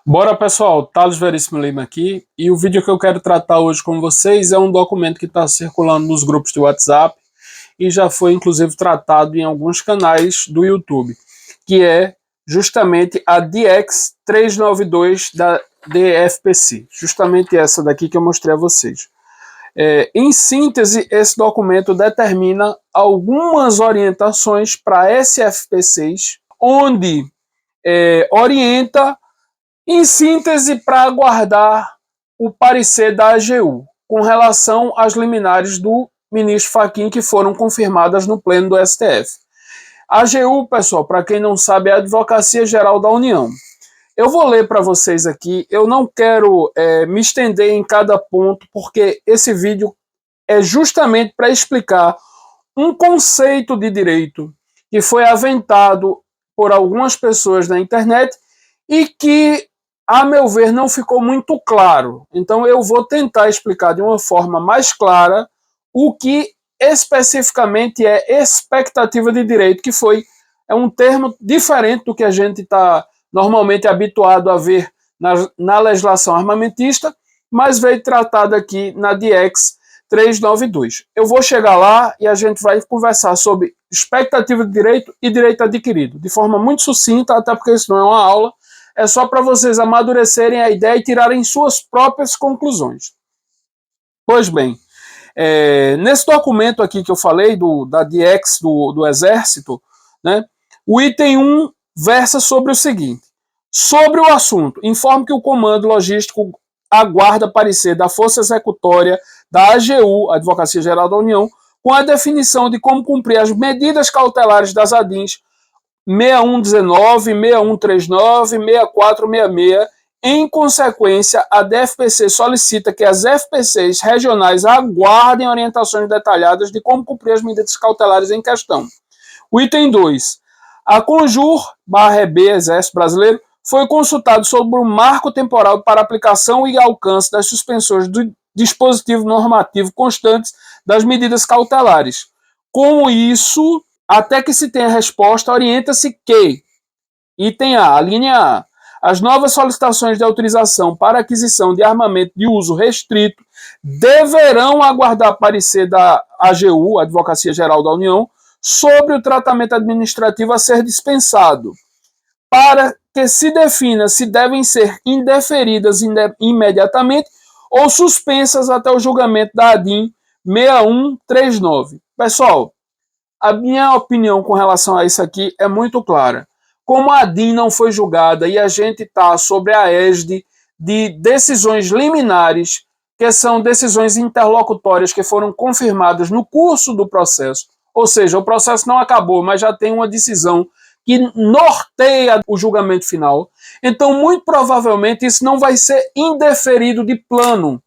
Bora pessoal, Thales Veríssimo Lima aqui, e o vídeo que eu quero tratar hoje com vocês é um documento que está circulando nos grupos de WhatsApp e já foi inclusive tratado em alguns canais do YouTube, que é justamente a DX 392 da DFPC, justamente essa daqui que eu mostrei a vocês. Em síntese, esse documento determina algumas orientações para SFPCs, onde orienta em síntese, para aguardar o parecer da AGU com relação às liminares do ministro Fachin que foram confirmadas no pleno do STF. A AGU, pessoal, para quem não sabe, é a Advocacia Geral da União. Eu vou ler para vocês aqui, eu não quero me estender em cada ponto, porque esse vídeo é justamente para explicar um conceito de direito que foi aventado por algumas pessoas na internet e que, a meu ver, não ficou muito claro. Então eu vou tentar explicar de uma forma mais clara o que especificamente é expectativa de direito, que é um termo diferente do que a gente está normalmente habituado a ver na legislação armamentista, mas veio tratado aqui na DX 392. Eu vou chegar lá e a gente vai conversar sobre expectativa de direito e direito adquirido, de forma muito sucinta, até porque isso não é uma aula, é só para vocês amadurecerem a ideia e tirarem suas próprias conclusões. Pois bem, nesse documento aqui que eu falei, da DX do Exército, né, o item 1 versa sobre o seguinte: sobre o assunto, informe que o Comando Logístico aguarda parecer da Força Executória da AGU, Advocacia Geral da União, com a definição de como cumprir as medidas cautelares das ADINs 6119, 6139, 6466. Em consequência, a DFPC solicita que as FPCs regionais aguardem orientações detalhadas de como cumprir as medidas cautelares em questão. O item 2. A Conjur/EB, Exército Brasileiro, foi consultado sobre o marco temporal para aplicação e alcance das suspensões do dispositivo normativo constantes das medidas cautelares. Com isso, até que se tenha resposta, orienta-se que, item A, a linha A, as novas solicitações de autorização para aquisição de armamento de uso restrito deverão aguardar parecer da AGU, Advocacia Geral da União, sobre o tratamento administrativo a ser dispensado, para que se defina se devem ser indeferidas imediatamente ou suspensas até o julgamento da ADIM 6139. Pessoal, a minha opinião com relação a isso aqui é muito clara. Como a ADIM não foi julgada e a gente está sobre a égide de decisões liminares, que são decisões interlocutórias que foram confirmadas no curso do processo, ou seja, o processo não acabou, mas já tem uma decisão que norteia o julgamento final, então muito provavelmente isso não vai ser indeferido de plano,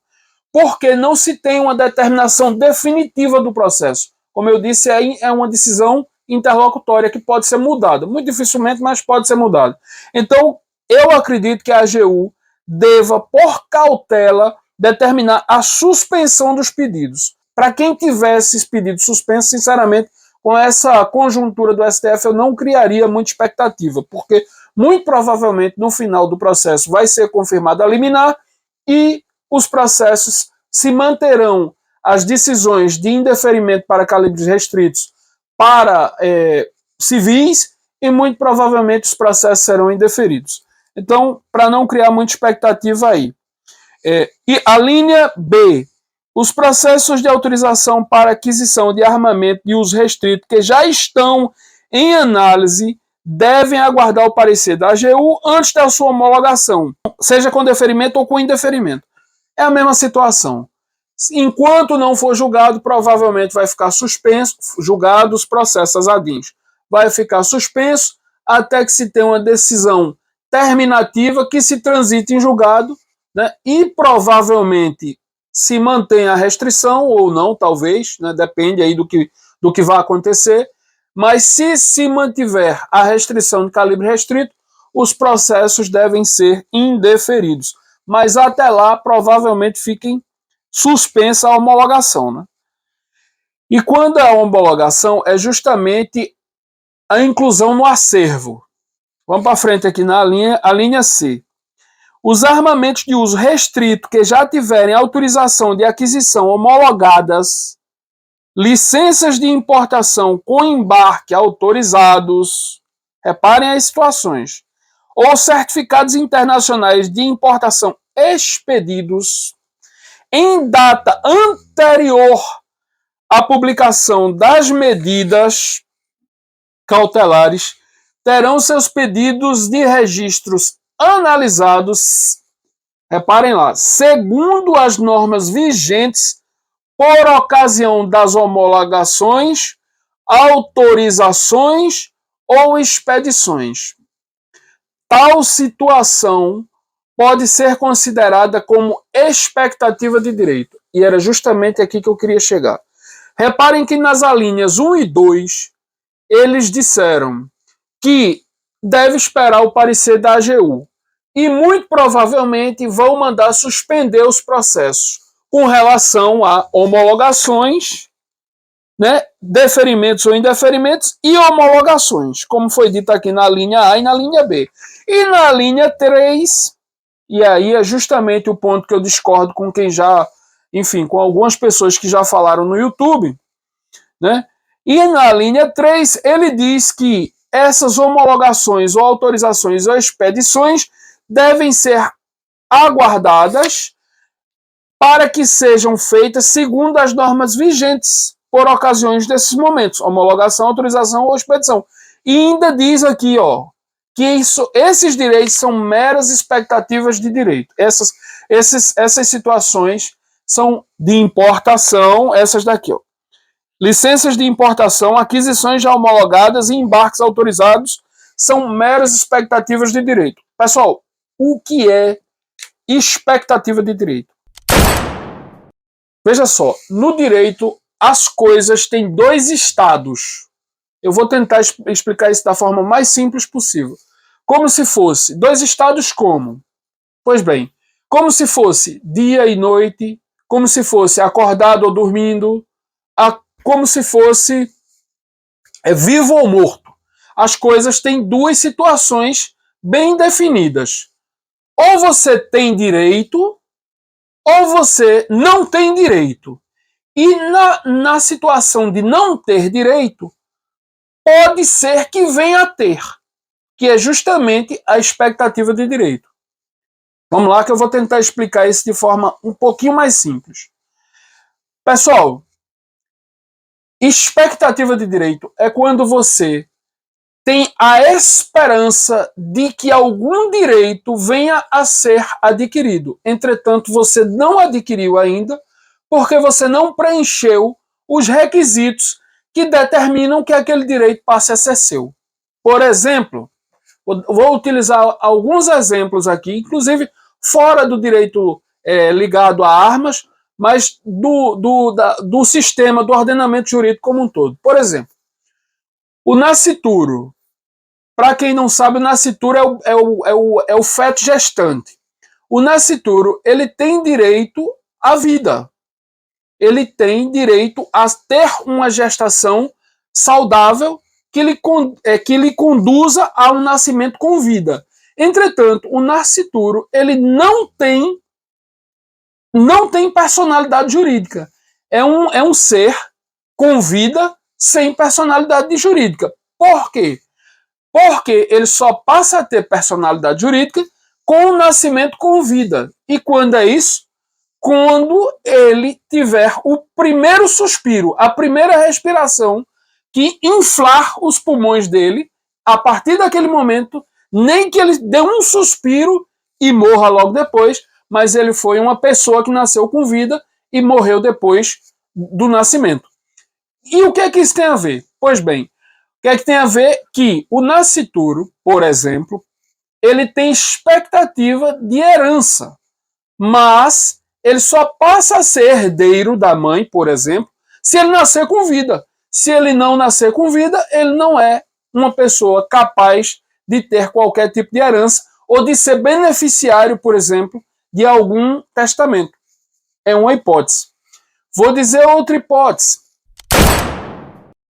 porque não se tem uma determinação definitiva do processo. Como eu disse, é uma decisão interlocutória que pode ser mudada. Muito dificilmente, mas pode ser mudada. Então, eu acredito que a AGU deva, por cautela, determinar a suspensão dos pedidos. Para quem tivesse esses pedidos suspensos, sinceramente, com essa conjuntura do STF, eu não criaria muita expectativa, porque muito provavelmente no final do processo vai ser confirmada a liminar e os processos se manterão, as decisões de indeferimento para calibres restritos para civis, e muito provavelmente os processos serão indeferidos. Então, para não criar muita expectativa aí. E a linha B, os processos de autorização para aquisição de armamento de uso restrito que já estão em análise devem aguardar o parecer da AGU antes da sua homologação, seja com deferimento ou com indeferimento. É a mesma situação. Enquanto não for julgado, provavelmente vai ficar suspenso, julgado os processos ADINs. Vai ficar suspenso até que se tenha uma decisão terminativa que se transite em julgado, né, e provavelmente se mantém a restrição ou não, talvez, né, depende aí do que vai acontecer, mas se mantiver a restrição de calibre restrito, os processos devem ser indeferidos. Mas até lá, provavelmente fiquem suspensa a homologação, né? E quando é a homologação, é justamente a inclusão no acervo. Vamos para frente aqui na linha, a linha C. Os armamentos de uso restrito que já tiverem autorização de aquisição homologadas, licenças de importação com embarque autorizados, reparem as situações, ou certificados internacionais de importação expedidos em data anterior à publicação das medidas cautelares, terão seus pedidos de registros analisados, reparem lá, segundo as normas vigentes por ocasião das homologações, autorizações ou expedições. Tal situação pode ser considerada como expectativa de direito. E era justamente aqui que eu queria chegar. Reparem que nas alíneas 1 e 2, eles disseram que deve esperar o parecer da AGU. E muito provavelmente vão mandar suspender os processos com relação a homologações, né, deferimentos ou indeferimentos e homologações, como foi dito aqui na linha A e na linha B. E na linha 3, e aí é justamente o ponto que eu discordo com quem já, enfim, com algumas pessoas que já falaram no YouTube, né? E na linha 3, ele diz que essas homologações ou autorizações ou expedições devem ser aguardadas para que sejam feitas segundo as normas vigentes por ocasiões desses momentos, homologação, autorização ou expedição. E ainda diz aqui, ó, que esses direitos são meras expectativas de direito. Essas situações são de importação, essas daqui, ó. Licenças de importação, aquisições já homologadas e embarques autorizados são meras expectativas de direito. Pessoal, o que é expectativa de direito? Veja só, no direito as coisas têm dois estados. Eu vou tentar explicar isso da forma mais simples possível. Como se fosse dois estados como? Pois bem, como se fosse dia e noite, como se fosse acordado ou dormindo, como se fosse vivo ou morto. As coisas têm duas situações bem definidas. Ou você tem direito, ou você não tem direito. E na situação de não ter direito, pode ser que venha a ter, que é justamente a expectativa de direito. Vamos lá que eu vou tentar explicar isso de forma um pouquinho mais simples. Pessoal, expectativa de direito é quando você tem a esperança de que algum direito venha a ser adquirido. Entretanto, você não adquiriu ainda porque você não preencheu os requisitos que determinam que aquele direito passe a ser seu. Por exemplo, vou utilizar alguns exemplos aqui, inclusive fora do direito ligado a armas, mas do sistema, do ordenamento jurídico como um todo. Por exemplo, o nascituro. Para quem não sabe, o nascituro é o feto gestante. O nascituro, ele tem direito à vida. Ele tem direito a ter uma gestação saudável que lhe conduza a um nascimento com vida. Entretanto, o nascituro, ele não tem personalidade jurídica. É um ser com vida sem personalidade jurídica. Por quê? Porque ele só passa a ter personalidade jurídica com o nascimento com vida. E quando é isso? Quando ele tiver o primeiro suspiro, a primeira respiração, que inflar os pulmões dele, a partir daquele momento, nem que ele dê um suspiro e morra logo depois, mas ele foi uma pessoa que nasceu com vida e morreu depois do nascimento. E o que é que isso tem a ver? Pois bem, o que é que tem a ver? Que o nascituro, por exemplo, ele tem expectativa de herança, mas ele só passa a ser herdeiro da mãe, por exemplo, se ele nascer com vida. Se ele não nascer com vida, ele não é uma pessoa capaz de ter qualquer tipo de herança ou de ser beneficiário, por exemplo, de algum testamento. É uma hipótese. Vou dizer outra hipótese.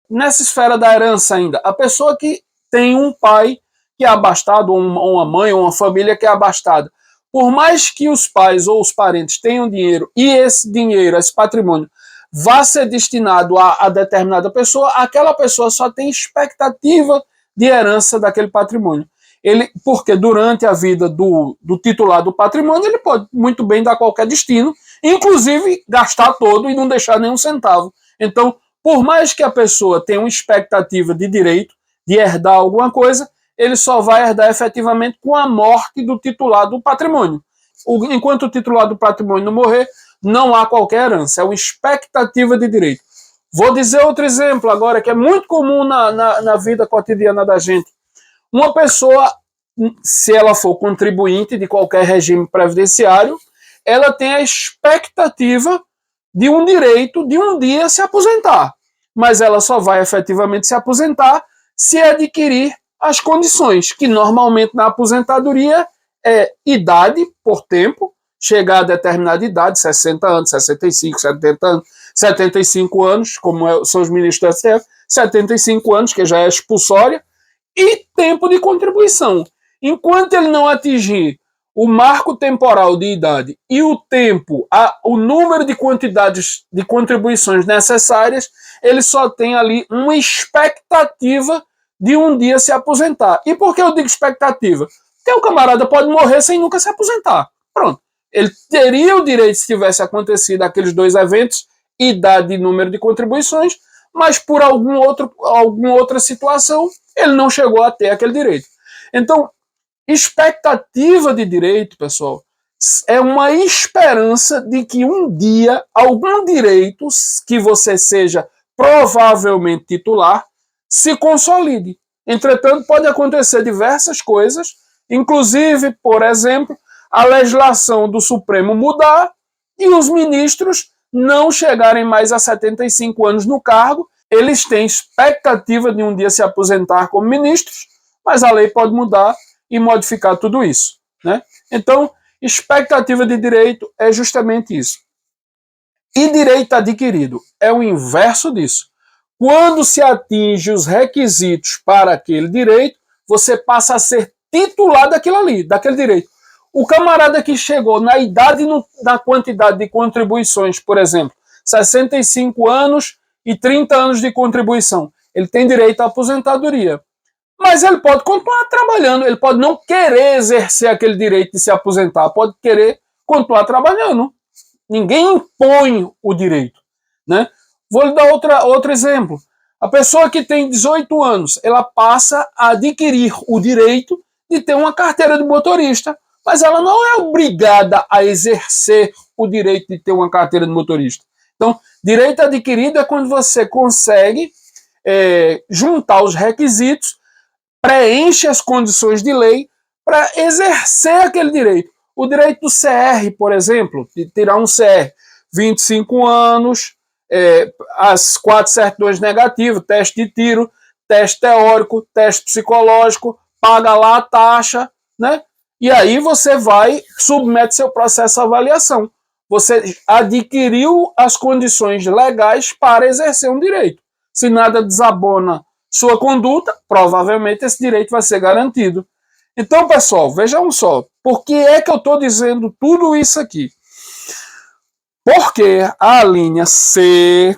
Nessa esfera da herança ainda, a pessoa que tem um pai que é abastado, ou uma mãe, ou uma família que é abastada, por mais que os pais ou os parentes tenham dinheiro e esse dinheiro, esse patrimônio, vá ser destinado a determinada pessoa, aquela pessoa só tem expectativa de herança daquele patrimônio. Porque durante a vida do titular do patrimônio, ele pode muito bem dar qualquer destino, inclusive gastar todo e não deixar nenhum centavo. Então, por mais que a pessoa tenha uma expectativa de direito, de herdar alguma coisa, ele só vai herdar efetivamente com a morte do titular do patrimônio. Enquanto o titular do patrimônio não morrer, não há qualquer herança, é uma expectativa de direito. Vou dizer outro exemplo agora, que é muito comum na vida cotidiana da gente. Uma pessoa, se ela for contribuinte de qualquer regime previdenciário, ela tem a expectativa de um direito de um dia se aposentar. Mas ela só vai efetivamente se aposentar se adquirir as condições, que normalmente na aposentadoria é idade por tempo, chegar a determinada idade, 60 anos, 65, 70 anos, 75 anos, como são os ministros do STF, 75 anos, que já é expulsória, e tempo de contribuição. Enquanto ele não atingir o marco temporal de idade e o tempo, o número de quantidades de contribuições necessárias, ele só tem ali uma expectativa de um dia se aposentar. E por que eu digo expectativa? Porque o camarada pode morrer sem nunca se aposentar. Pronto. Ele teria o direito, se tivesse acontecido aqueles dois eventos, idade e número de contribuições, mas por alguma outra situação, ele não chegou a ter aquele direito. Então, expectativa de direito, pessoal, é uma esperança de que um dia algum direito que você seja provavelmente titular se consolide. Entretanto, pode acontecer diversas coisas, inclusive, por exemplo, a legislação do Supremo mudar e os ministros não chegarem mais a 75 anos no cargo. Eles têm expectativa de um dia se aposentar como ministros, mas a lei pode mudar e modificar tudo isso, né? Então, expectativa de direito é justamente isso. E direito adquirido é o inverso disso. Quando se atinge os requisitos para aquele direito, você passa a ser titular daquilo ali, daquele direito. O camarada que chegou na idade e na quantidade de contribuições, por exemplo, 65 anos e 30 anos de contribuição, ele tem direito à aposentadoria. Mas ele pode continuar trabalhando, ele pode não querer exercer aquele direito de se aposentar, pode querer continuar trabalhando. Ninguém impõe o direito, né? Vou lhe dar outro exemplo. A pessoa que tem 18 anos, ela passa a adquirir o direito de ter uma carteira de motorista, mas ela não é obrigada a exercer o direito de ter uma carteira de motorista. Então, direito adquirido é quando você consegue juntar os requisitos, preenche as condições de lei para exercer aquele direito. O direito do CR, por exemplo, de tirar um CR, 25 anos, as 4 certidões negativas, teste de tiro, teste teórico, teste psicológico, paga lá a taxa, né? E aí você vai, submete seu processo à avaliação. Você adquiriu as condições legais para exercer um direito. Se nada desabona sua conduta, provavelmente esse direito vai ser garantido. Então, pessoal, vejam só, por que é que eu estou dizendo tudo isso aqui? Porque a linha C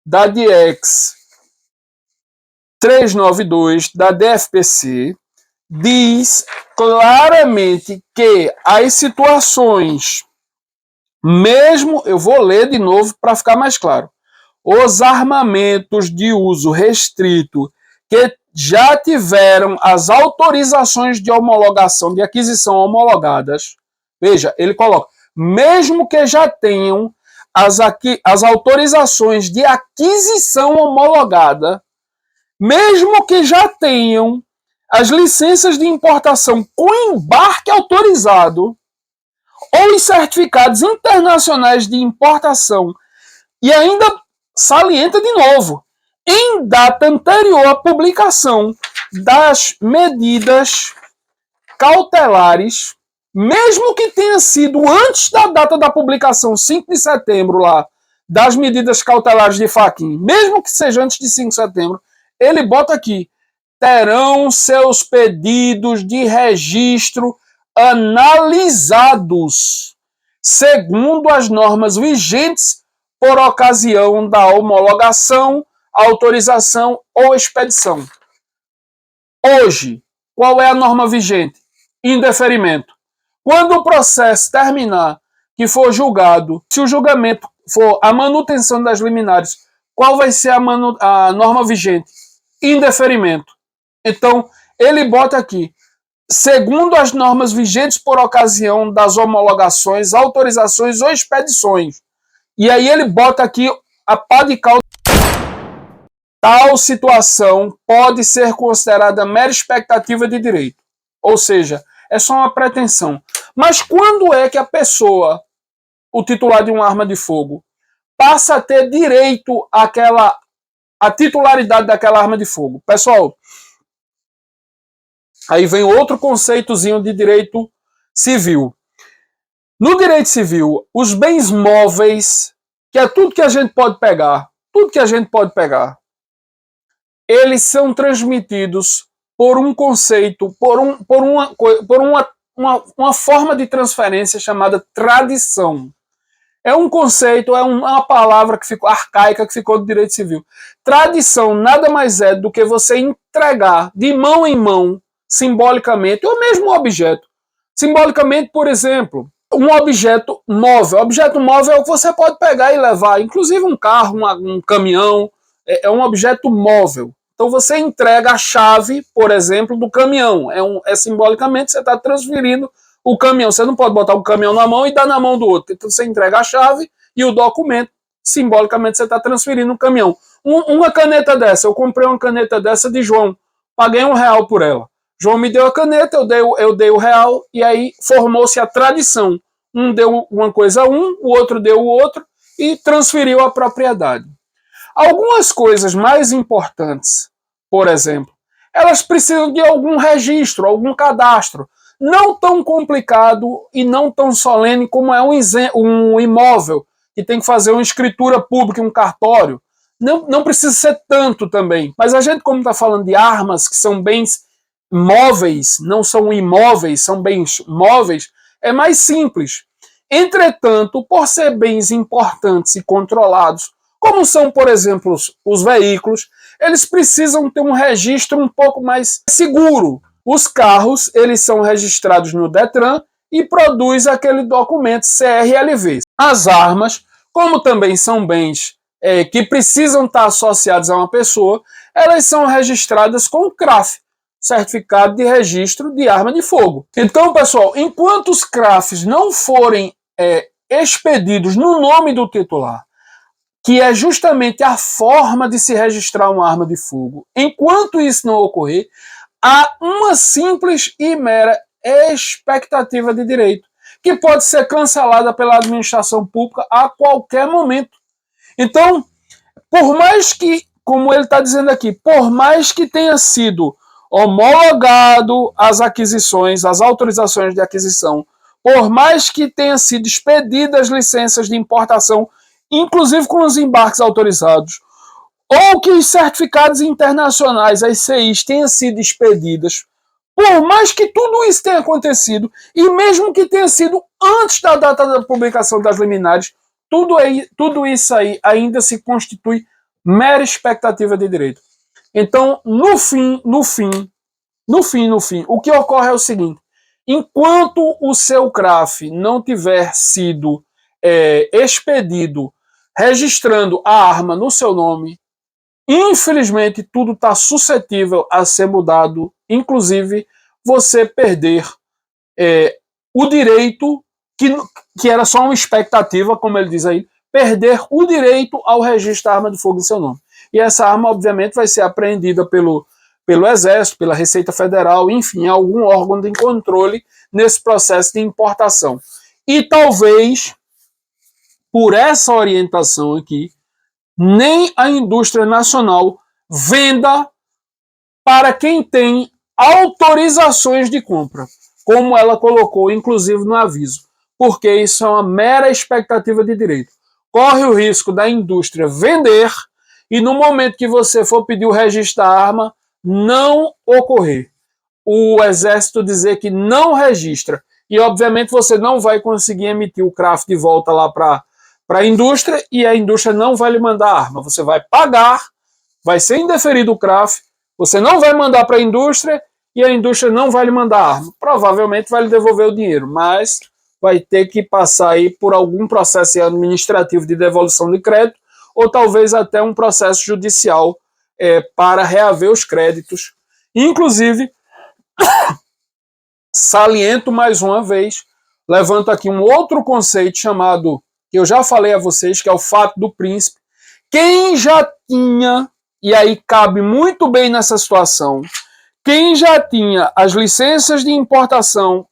da DIEX 392 da DFPC diz claramente que as situações, mesmo, eu vou ler de novo para ficar mais claro, os armamentos de uso restrito que já tiveram as autorizações de homologação, de aquisição homologadas, veja, ele coloca, mesmo que já tenham as autorizações de aquisição homologada, mesmo que já tenham as licenças de importação com embarque autorizado, ou os certificados internacionais de importação, e ainda salienta de novo, em data anterior à publicação das medidas cautelares, mesmo que tenha sido antes da data da publicação, 5 de setembro lá, das medidas cautelares de Fachin, mesmo que seja antes de 5 de setembro, ele bota aqui, terão seus pedidos de registro analisados segundo as normas vigentes por ocasião da homologação, autorização ou expedição. Hoje, qual é a norma vigente? Indeferimento. Quando o processo terminar, que for julgado, se o julgamento for a manutenção das liminares, qual vai ser a norma vigente? Indeferimento. Então, ele bota aqui, segundo as normas vigentes por ocasião das homologações, autorizações ou expedições. E aí ele bota aqui a pá de cal. Tal situação pode ser considerada mera expectativa de direito. Ou seja, é só uma pretensão. Mas quando é que a pessoa, o titular de uma arma de fogo, passa a ter direito à titularidade daquela arma de fogo? Pessoal, aí vem outro conceitozinho de direito civil. No direito civil, os bens móveis, que é tudo que a gente pode pegar, eles são transmitidos por um conceito, por uma forma de transferência chamada tradição. É um conceito, é uma palavra que ficou arcaica, que ficou do direito civil. Tradição nada mais é do que você entregar de mão em mão, simbolicamente, ou mesmo um objeto. Simbolicamente, por exemplo, um objeto móvel. Objeto móvel é o que você pode pegar e levar, inclusive um carro, um caminhão, é um objeto móvel. Então você entrega a chave, por exemplo, do caminhão. Simbolicamente você está transferindo o caminhão. Você não pode botar o caminhão na mão e dar na mão do outro. Então você entrega a chave e o documento. Simbolicamente você está transferindo o caminhão. Uma caneta dessa, eu comprei uma caneta dessa de João. Paguei R$1 por ela. João me deu a caneta, eu dei o R$1 e aí formou-se a tradição. Um deu uma coisa a um, o outro deu o outro e transferiu a propriedade. Algumas coisas mais importantes, por exemplo, elas precisam de algum registro, algum cadastro. Não tão complicado e não tão solene como é um imóvel, que tem que fazer uma escritura pública, um cartório. Não precisa ser tanto também. Mas a gente, como está falando de armas, que são bens móveis, não são imóveis, são bens móveis, é mais simples. Entretanto, por ser bens importantes e controlados, como são, por exemplo, os veículos, eles precisam ter um registro um pouco mais seguro. Os carros, eles são registrados no Detran e produz aquele documento CRLV. As armas, como também são bens que precisam estar associados a uma pessoa, elas são registradas com o CRAF, Certificado de Registro de Arma de Fogo. Então, pessoal, enquanto os CRAFs não forem expedidos no nome do titular, que é justamente a forma de se registrar uma arma de fogo, enquanto isso não ocorrer, há uma simples e mera expectativa de direito, que pode ser cancelada pela administração pública a qualquer momento. Então, por mais que, como ele está dizendo aqui, por mais que tenha sido homologado as aquisições, as autorizações de aquisição, por mais que tenha sido expedidas as licenças de importação, inclusive com os embarques autorizados, ou que os certificados internacionais, as CIs, tenham sido expedidas, por mais que tudo isso tenha acontecido, e mesmo que tenha sido antes da data da publicação das liminares, tudo isso aí ainda se constitui mera expectativa de direito. Então, no fim, o que ocorre é o seguinte: enquanto o seu CRAF não tiver sido expedido registrando a arma no seu nome, infelizmente tudo está suscetível a ser mudado, inclusive você perder o direito, que era só uma expectativa, como ele diz aí, perder o direito ao registro da arma de fogo em seu nome. E essa arma, obviamente, vai ser apreendida pelo Exército, pela Receita Federal, enfim, algum órgão de controle nesse processo de importação. E talvez, por essa orientação aqui, nem a indústria nacional venda para quem tem autorizações de compra, como ela colocou, inclusive, no aviso, porque isso é uma mera expectativa de direito. Corre o risco da indústria vender e no momento que você for pedir o registro da arma, não ocorrer. o Exército dizer que não registra. E, obviamente, você não vai conseguir emitir o CRAF de volta lá para a indústria e a indústria não vai lhe mandar arma. Você vai pagar, vai ser indeferido o CRAF, você não vai mandar para a indústria e a indústria não vai lhe mandar arma. Provavelmente vai lhe devolver o dinheiro, mas vai ter que passar aí por algum processo administrativo de devolução de crédito ou talvez até um processo judicial para reaver os créditos. Inclusive, saliento mais uma vez, levanto aqui um outro conceito chamado, que eu já falei a vocês, que é o fato do príncipe. Quem já tinha, e aí cabe muito bem nessa situação, quem já tinha as licenças de importação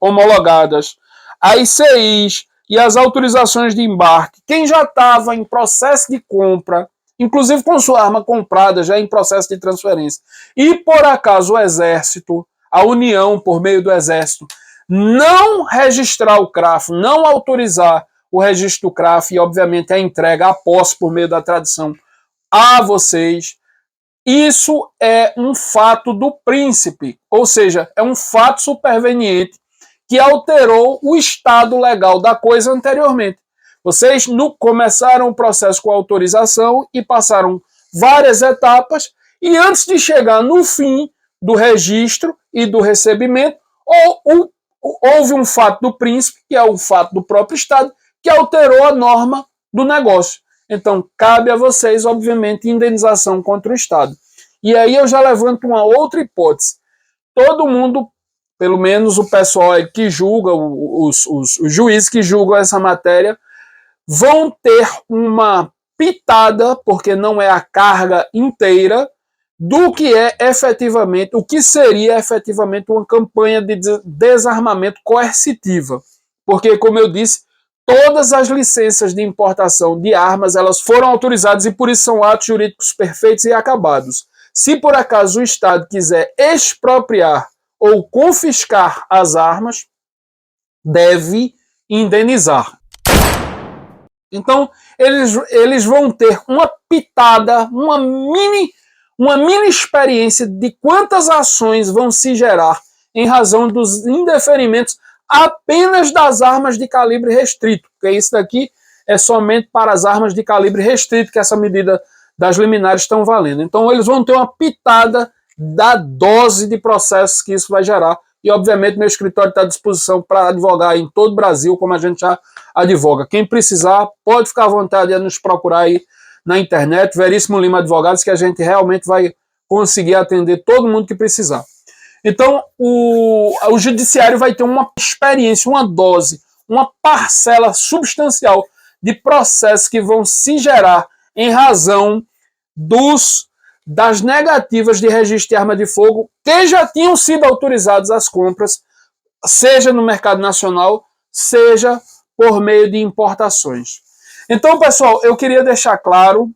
homologadas, as ICIs e as autorizações de embarque, quem já estava em processo de compra, inclusive com sua arma comprada, já em processo de transferência, e por acaso o Exército, a União, por meio do Exército, não registrar o CRAF, não autorizar o registro do CRAF e, obviamente, a entrega, a posse por meio da tradição a vocês, isso é um fato do príncipe, ou seja, é um fato superveniente que alterou o estado legal da coisa anteriormente. Vocês começaram o processo com autorização e passaram várias etapas e antes de chegar no fim do registro e do recebimento, houve um fato do príncipe, que é um fato do próprio Estado, que alterou a norma do negócio. Então, cabe a vocês, obviamente, indenização contra o Estado. E aí eu já levanto uma outra hipótese. Todo mundo, pelo menos o pessoal que julga, os juízes que julgam essa matéria, vão ter uma pitada, porque não é a carga inteira, do que é efetivamente, o que seria efetivamente uma campanha de desarmamento coercitiva. Porque, como eu disse, todas as licenças de importação de armas, elas foram autorizadas e por isso são atos jurídicos perfeitos e acabados. Se por acaso o Estado quiser expropriar ou confiscar as armas, deve indenizar. Então, eles vão ter uma pitada, uma mini experiência de quantas ações vão se gerar em razão dos indeferimentos apenas das armas de calibre restrito, porque isso daqui é somente para as armas de calibre restrito que essa medida das liminares estão valendo. Então eles vão ter uma pitada da dose de processos que isso vai gerar e obviamente meu escritório está à disposição para advogar em todo o Brasil, como a gente já advoga. Quem precisar pode ficar à vontade de nos procurar aí na internet, Veríssimo Lima Advogados, que a gente realmente vai conseguir atender todo mundo que precisar. Então, o judiciário vai ter uma experiência, uma dose, uma parcela substancial de processos que vão se gerar em razão das negativas de registro de arma de fogo que já tinham sido autorizadas as compras, seja no mercado nacional, seja por meio de importações. Então, pessoal, eu queria deixar claro,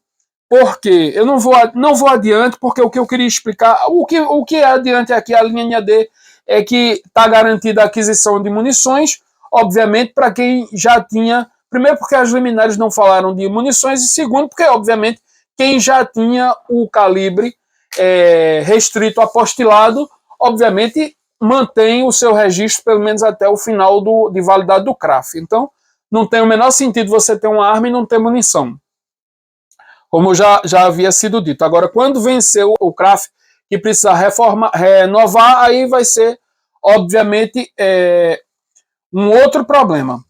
porque eu não vou adiante, porque o que eu queria explicar, o que é adiante aqui, a linha D, é que está garantida a aquisição de munições, obviamente, para quem já tinha, primeiro porque as liminares não falaram de munições, e segundo porque, obviamente, quem já tinha o calibre restrito apostilado, obviamente, mantém o seu registro pelo menos até o final de validade do CRAF. Então, não tem o menor sentido você ter uma arma e não ter munição, como já havia sido dito. Agora, quando venceu o CRAF, que precisa renovar, aí vai ser, obviamente, um outro problema.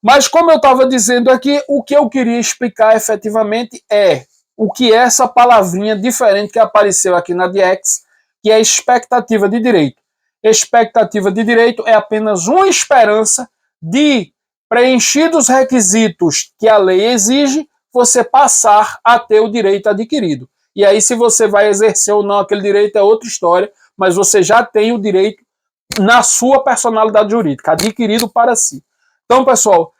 Mas, como eu estava dizendo aqui, o que eu queria explicar efetivamente é o que é essa palavrinha diferente que apareceu aqui na DIEX, que é expectativa de direito. Expectativa de direito é apenas uma esperança de, preenchidos os requisitos que a lei exige, você passar a ter o direito adquirido. E aí, se você vai exercer ou não aquele direito é outra história, mas você já tem o direito na sua personalidade jurídica, adquirido para si. Então, pessoal,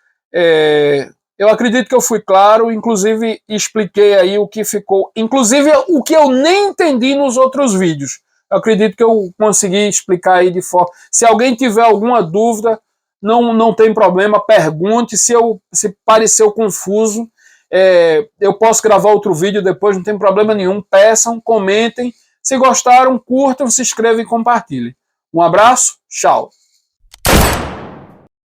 eu acredito que eu fui claro, inclusive expliquei aí o que ficou, inclusive o que eu nem entendi nos outros vídeos. Eu acredito que eu consegui explicar aí de forma... Se alguém tiver alguma dúvida, não tem problema, pergunte. Se pareceu confuso, eu posso gravar outro vídeo depois, não tem problema nenhum. Peçam, comentem. Se gostaram, curtam, se inscrevam e compartilhem. Um abraço, tchau!